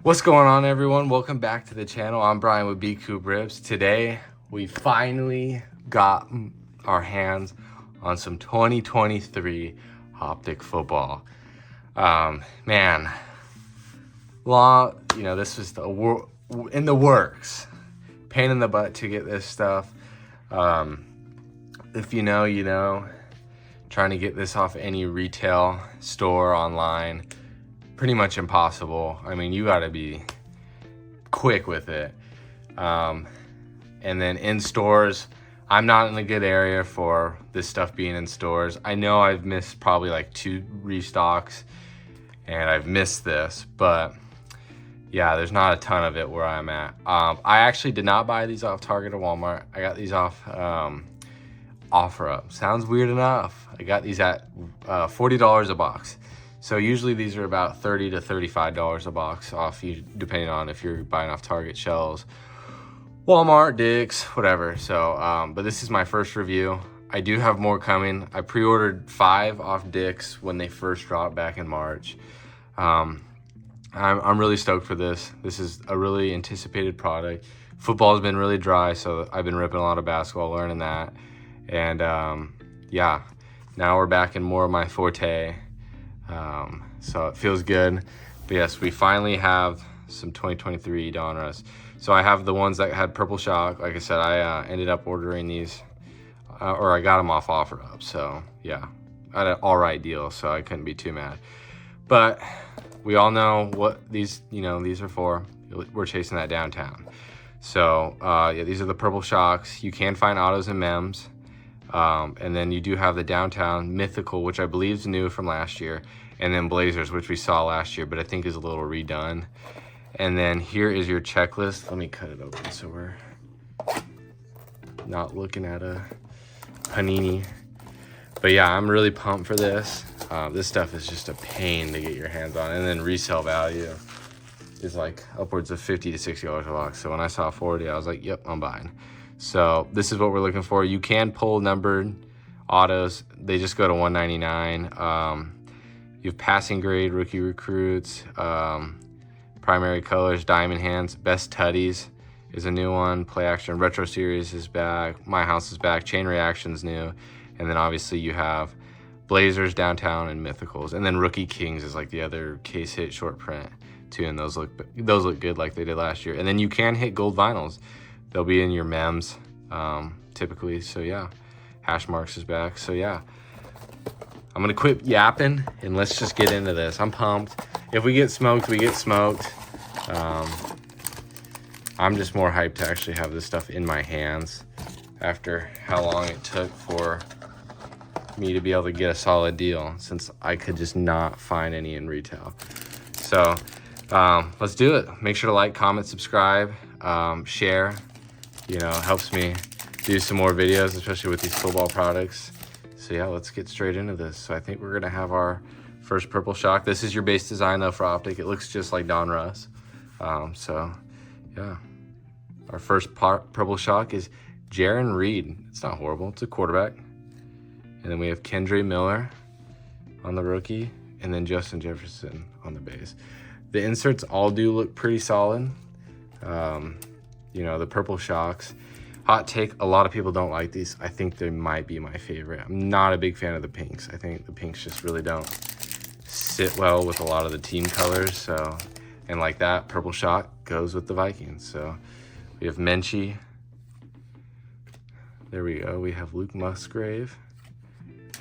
What's going on, everyone? Welcome back to the channel. I'm Brian with B Coop Rips. Today we finally got our hands on some 2023 Optic football. Man, long, this was in the works. Pain in the butt to get this stuff. If you know, you know. Trying to get this off any retail store online, pretty much impossible. I mean, you got to be quick with it. And then in stores, I'm not in a good area for this stuff being in stores. I know I've missed probably like 2 restocks and I've missed this, but yeah, there's not a ton of it where I'm at. I actually did not buy these off Target or Walmart. I got these off OfferUp. Sounds weird enough. I got these at $40 a box. So usually these are about $30 to $35 a box off, depending on if you're buying off Target shelves, Walmart, Dick's, whatever. So, but this is my first review. I do have more coming. I pre-ordered 5 off Dick's when they first dropped back in March. I'm really stoked for this. This is a really anticipated product. Football's been really dry, so I've been ripping a lot of basketball, learning that. And yeah, now we're back in more of my forte. So it feels good. But yes, we finally have some 2023 Donruss. So I have the ones that had purple shock. Like I said, I ended up ordering these, or I got them off OfferUp. So yeah, I had an all right deal, so I couldn't be too mad. But we all know what these are for. We're chasing that downtown. So yeah, these are the purple shocks. You can find autos and mems. And then you do have the downtown Mythical, which I believe is new from last year, and then Blazers, which we saw last year, but I think is a little redone. And then here is your checklist. Let me cut it open so we're not looking at a Panini. But yeah, I'm really pumped for this. This stuff is just a pain to get your hands on, and then resale value is like upwards of $50 to $60 a box. So when I saw 40, I was like, yep, I'm buying. So this is what we're looking for. You can pull numbered autos. They just go to $199. You have passing grade, rookie recruits, primary colors, diamond hands, best tutties is a new one. Play action retro series is back. My house is back. Chain reaction's new. And then obviously you have Blazers, downtown, and Mythicals. And then rookie kings is like the other case hit short print too. And those look good like they did last year. And then you can hit gold vinyls. They'll be in your mems, typically. So yeah, hash marks is back. So yeah, I'm gonna quit yapping and let's just get into this. I'm pumped. If we get smoked, we get smoked. I'm just more hyped to actually have this stuff in my hands after how long it took for me to be able to get a solid deal, since I could just not find any in retail. So let's do it. Make sure to like, comment, subscribe, share. Helps me do some more videos, especially with these football products. So yeah, let's get straight into this. So I think we're gonna have our first purple shock. This is your base design though for Optic. It looks just like Donruss. So yeah, our first purple shock is Jaron Reed. It's not horrible, it's a quarterback. And then we have Kendre Miller on the rookie, and then Justin Jefferson on the base. The inserts all do look pretty solid. The purple shocks. Hot take, a lot of people don't like these. I think they might be my favorite. I'm not a big fan of the pinks. I think the pinks just really don't sit well with a lot of the team colors. So, and like that, purple shock goes with the Vikings. So we have Menchie. There we go. We have Luke Musgrave.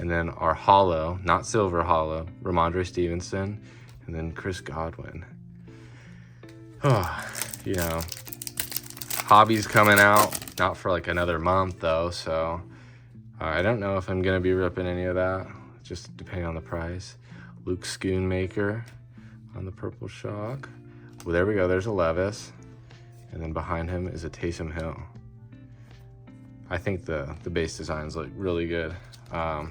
And then our hollow, not silver hollow, Ramondre Stevenson. And then Chris Godwin. Hobby's coming out, not for like another month though, so I don't know if I'm gonna be ripping any of that, just depending on the price. Luke Schoonmaker on the purple shock. Well, there we go, there's a Levis, and then behind him is a Taysom Hill. I think the base designs look really good. I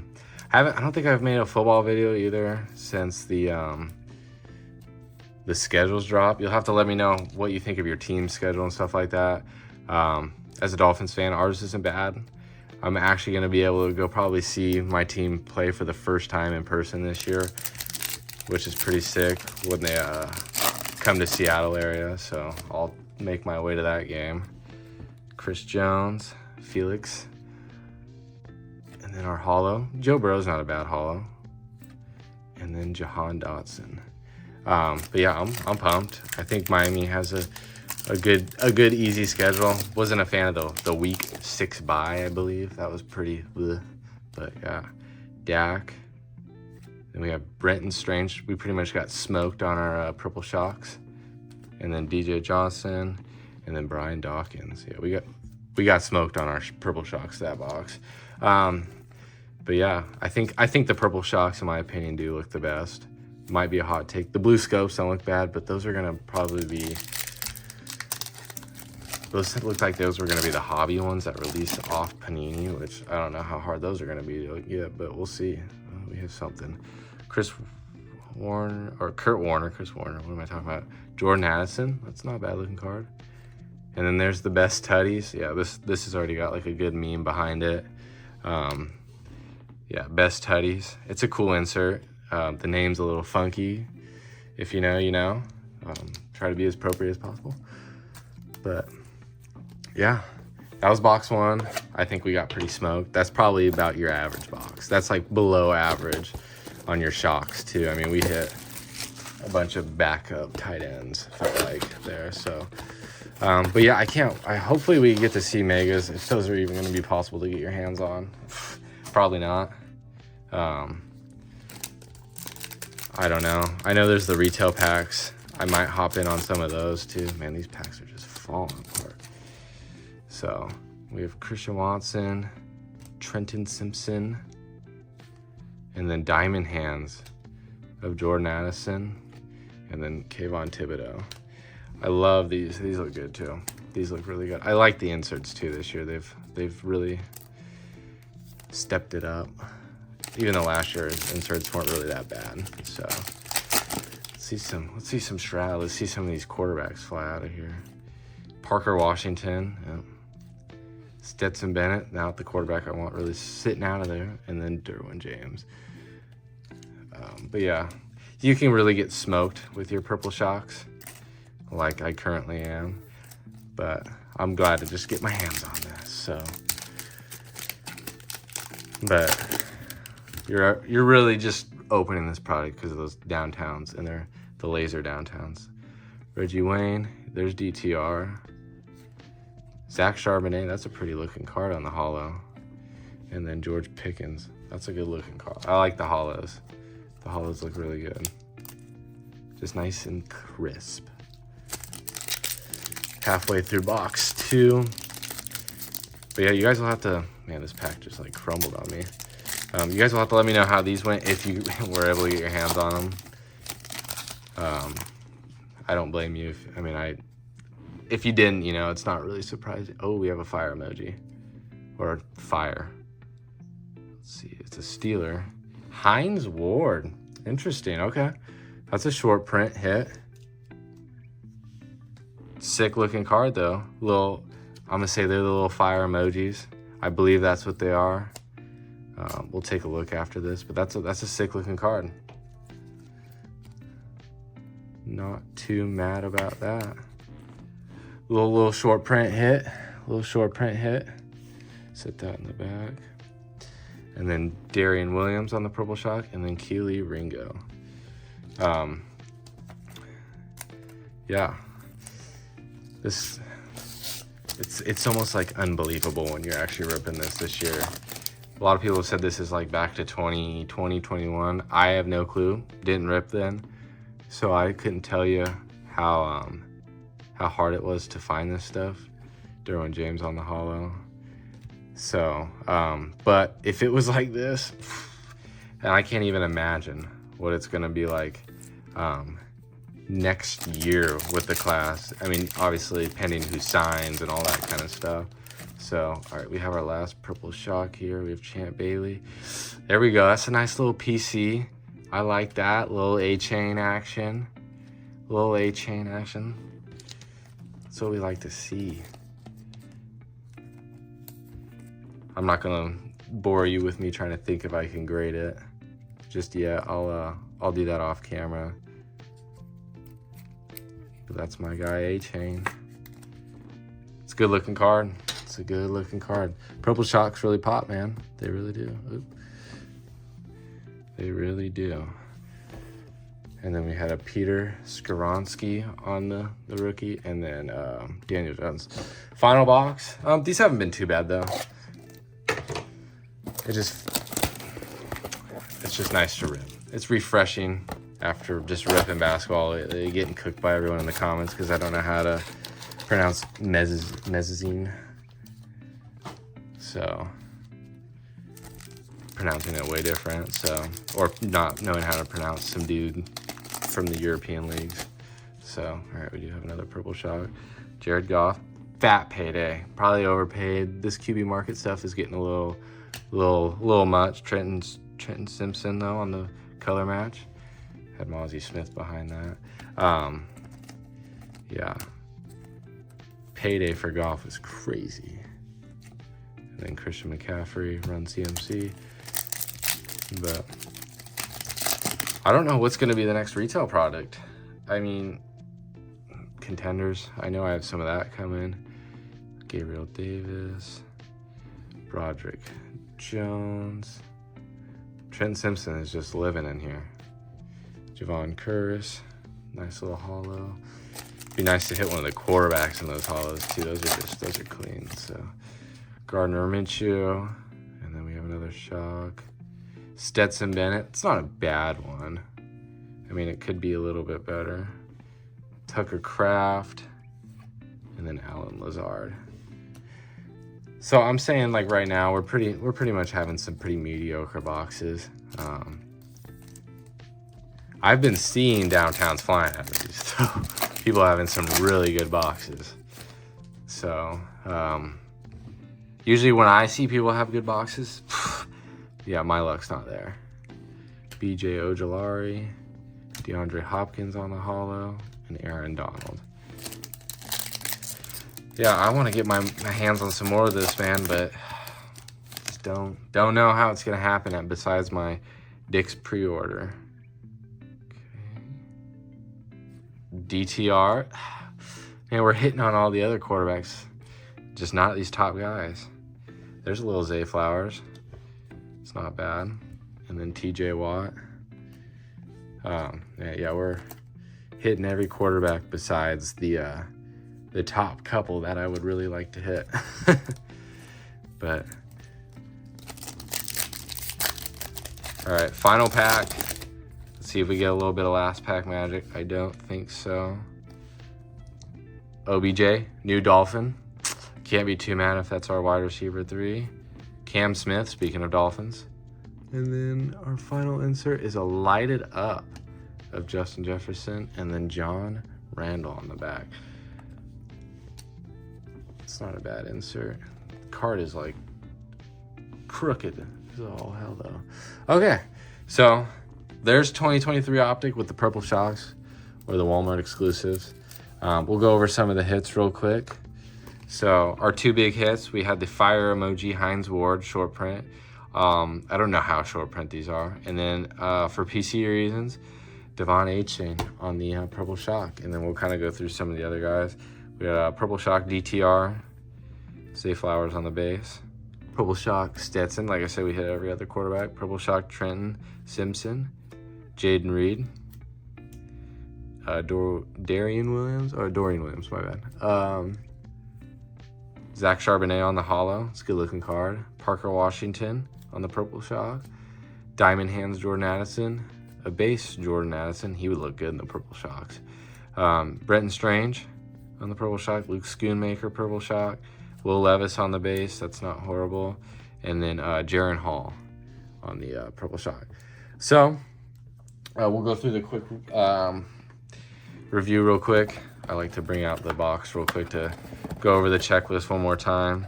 don't think I've made a football video either since the schedules drop. You'll have to let me know what you think of your team schedule and stuff like that. As a Dolphins fan, ours isn't bad. I'm actually going to be able to go probably see my team play for the first time in person this year, which is pretty sick when they come to Seattle area, so I'll make my way to that game. Chris Jones, Felix, and then our holo. Joe Burrow's not a bad holo. And then Jahan Dotson. But yeah, I'm pumped. I think Miami has a good easy schedule. Wasn't a fan of the week 6 bye, I believe. That was pretty bleh. But yeah, Dak. Then we have Brenton Strange. We pretty much got smoked on our purple shocks. And then DJ Johnson, and then Brian Dawkins. Yeah, we got smoked on our purple shocks, that box. But yeah, I think the purple shocks, in my opinion, do look the best. Might be a hot take. The blue scopes don't look bad, but those are gonna probably be, those look like those were gonna be the hobby ones that released off Panini, which I don't know how hard those are gonna be to get, but we'll see. We have something. Kurt Warner, what am I talking about? Jordan Addison, that's not a bad looking card. And then there's the best tutties. Yeah, this has already got like a good meme behind it. Yeah, best tutties. It's a cool insert. The name's a little funky. If you know, you know. Try to be as appropriate as possible. But yeah, that was box 1. I think we got pretty smoked. That's probably about your average box. That's like below average on your shocks too. I mean, we hit a bunch of backup tight ends, felt like there. So, but yeah, hopefully we get to see megas, if those are even going to be possible to get your hands on. Probably not. I don't know. I know there's the retail packs. I might hop in on some of those too. Man, these packs are just falling apart. So we have Christian Watson, Trenton Simpson, and then Diamond Hands of Jordan Addison, and then Kayvon Thibodeau. I love these. These look good too. These look really good. I like the inserts too this year. They've really stepped it up. Even though last year's inserts weren't really that bad. So let's see some Stroud. Let's see some of these quarterbacks fly out of here. Parker Washington, yep. Stetson Bennett, now the quarterback I want really sitting out of there, and then Derwin James. But yeah, you can really get smoked with your purple shocks, like I currently am. But I'm glad to just get my hands on this. So, but you're really just opening this product because of those downtowns, and they're the laser downtowns. Reggie Wayne, there's DTR. Zach Charbonnet, that's a pretty looking card on the holo. And then George Pickens, that's a good looking card. I like the holos. The holos look really good. Just nice and crisp. Halfway through box 2. But yeah, you guys will have to, man, this pack just like crumbled on me. You guys will have to let me know how these went if you were able to get your hands on them. I don't blame you. If you didn't, you know, it's not really surprising. Oh, we have a fire emoji. Or fire. Let's see, it's a Steeler. Hines Ward. Interesting, okay. That's a short print hit. Sick looking card though. I'm gonna say they're the little fire emojis. I believe that's what they are. We'll take a look after this, but that's a sick looking card. Not too mad about that. Little short print hit. Set that in the back. And then Darian Williams on the purple shock, and then Keely Ringo. Yeah. It's almost like unbelievable when you're actually ripping this year. A lot of people have said this is like back to 2020, 21. I have no clue. Didn't rip then. So I couldn't tell you how hard it was to find this stuff. Derwin James on the holo. So, but if it was like this, and I can't even imagine what it's gonna be like next year with the class. I mean, obviously pending who signs and all that kind of stuff. So, all right, we have our last purple shock here. We have Champ Bailey. There we go. That's a nice little PC. I like that. Little A-chain action. That's what we like to see. I'm not gonna bore you with me trying to think if I can grade it just yet. I'll do that off camera. But that's my guy A-Chain. It's a good looking card. It's a good looking card. Purple Shocks really pop, man. They really do. Oop. They really do. And then we had a Peter Skoronsky on the rookie, and then Daniel Jones. Final box. These haven't been too bad though. It's just nice to rip. It's refreshing after just ripping basketball. Getting cooked by everyone in the comments because I don't know how to pronounce mezzanine. So pronouncing it way different. So, or not knowing how to pronounce some dude from the European leagues. So, all right, we do have another purple shock. Jared Goff, fat payday, probably overpaid. This QB market stuff is getting a little much. Trenton Simpson though on the color match. Had Mozzie Smith behind that. Yeah, payday for Goff is crazy. And then Christian McCaffrey, run CMC. But I don't know what's going to be the next retail product. I mean, contenders. I know I have some of that coming. Gabriel Davis, Broderick Jones. Trent Simpson is just living in here. Javon Curtis, nice little hollow. Be nice to hit one of the quarterbacks in those hollows too. Those are clean. So Gardner Minshew, and then we have another shock. Stetson Bennett. It's not a bad one. I mean, it could be a little bit better. Tucker Kraft, and then Alan Lazard. So I'm saying, like, right now we're pretty much having some pretty mediocre boxes. I've been seeing downtowns flying at me, so people having some really good boxes. So usually when I see people have good boxes, yeah, my luck's not there. BJ Ojolari, DeAndre Hopkins on the hollow, and Aaron Donald. Yeah, I want to get my hands on some more of this, man, but just don't know how it's gonna happen besides my Dick's pre-order. Okay. DTR. Man, we're hitting on all the other quarterbacks, just not these top guys. There's a little Zay Flowers. It's not bad. And then TJ Watt. Yeah, we're hitting every quarterback besides the top couple that I would really like to hit. But all right, final pack. Let's see if we get a little bit of last pack magic. I don't think so. OBJ, new Dolphin. Can't be too mad if that's our wide receiver 3. Cam Smith, speaking of Dolphins. And then our final insert is a lighted up of Justin Jefferson and then John Randall on the back. It's not a bad insert. The card is like crooked as all hell though. Okay, so there's 2023 Optic with the purple shocks or the Walmart exclusives. We'll go over some of the hits real quick. So our two big hits, we had the fire emoji Hines Ward short print. I don't know how short print these are. And then for PC reasons, Devon A-Chain on the purple shock. And then we'll kind of go through some of the other guys. We got purple shock DTR, Zay Flowers on the base. Purple shock Stetson, like I said, we hit every other quarterback. Purple shock Trenton Simpson, Jaden Reed, Dorian Williams, my bad. Zach Charbonnet on the hollow. It's a good looking card. Parker Washington on the purple shock. Diamond Hands Jordan Addison. A base Jordan Addison. He would look good in the purple shocks. Brenton Strange on the purple shock. Luke Schoonmaker purple shock. Will Levis on the base. That's not horrible. And then Jaron Hall on the purple shock. So we'll go through the quick review real quick. I like to bring out the box real quick to go over the checklist one more time.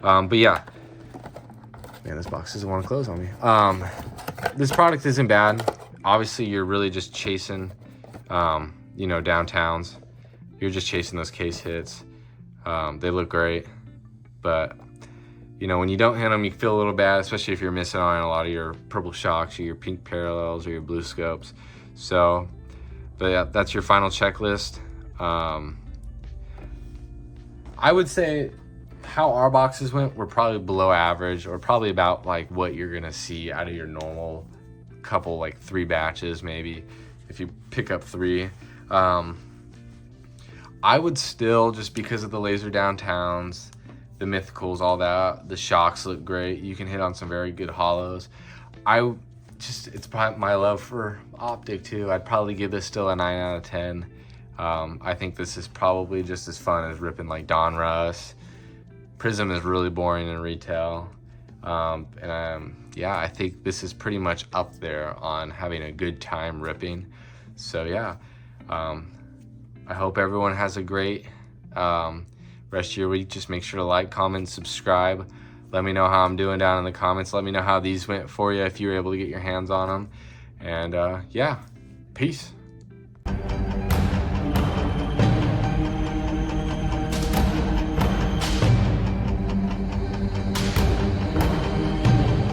But yeah, man, this box doesn't want to close on me. This product isn't bad. Obviously, you're really just chasing, downtowns. You're just chasing those case hits. They look great, but when you don't hit them, you feel a little bad, especially if you're missing on a lot of your purple shocks or your pink parallels or your blue scopes. So, but yeah, that's your final checklist. I would say how our boxes went were probably below average, or probably about like what you're gonna see out of your normal couple, like 3 batches maybe, if you pick up 3. I would still, just because of the laser downtowns, the Mythicals, all that, the shocks look great. You can hit on some very good hollows. It's probably my love for Optic too. I'd probably give this still a 9 out of 10. I think this is probably just as fun as ripping like Donruss. Prism is really boring in retail. Yeah, I think this is pretty much up there on having a good time ripping. So yeah, I hope everyone has a great rest of your week. Just make sure to like, comment, subscribe. Let me know how I'm doing down in the comments. Let me know how these went for you if you were able to get your hands on them. And yeah, peace.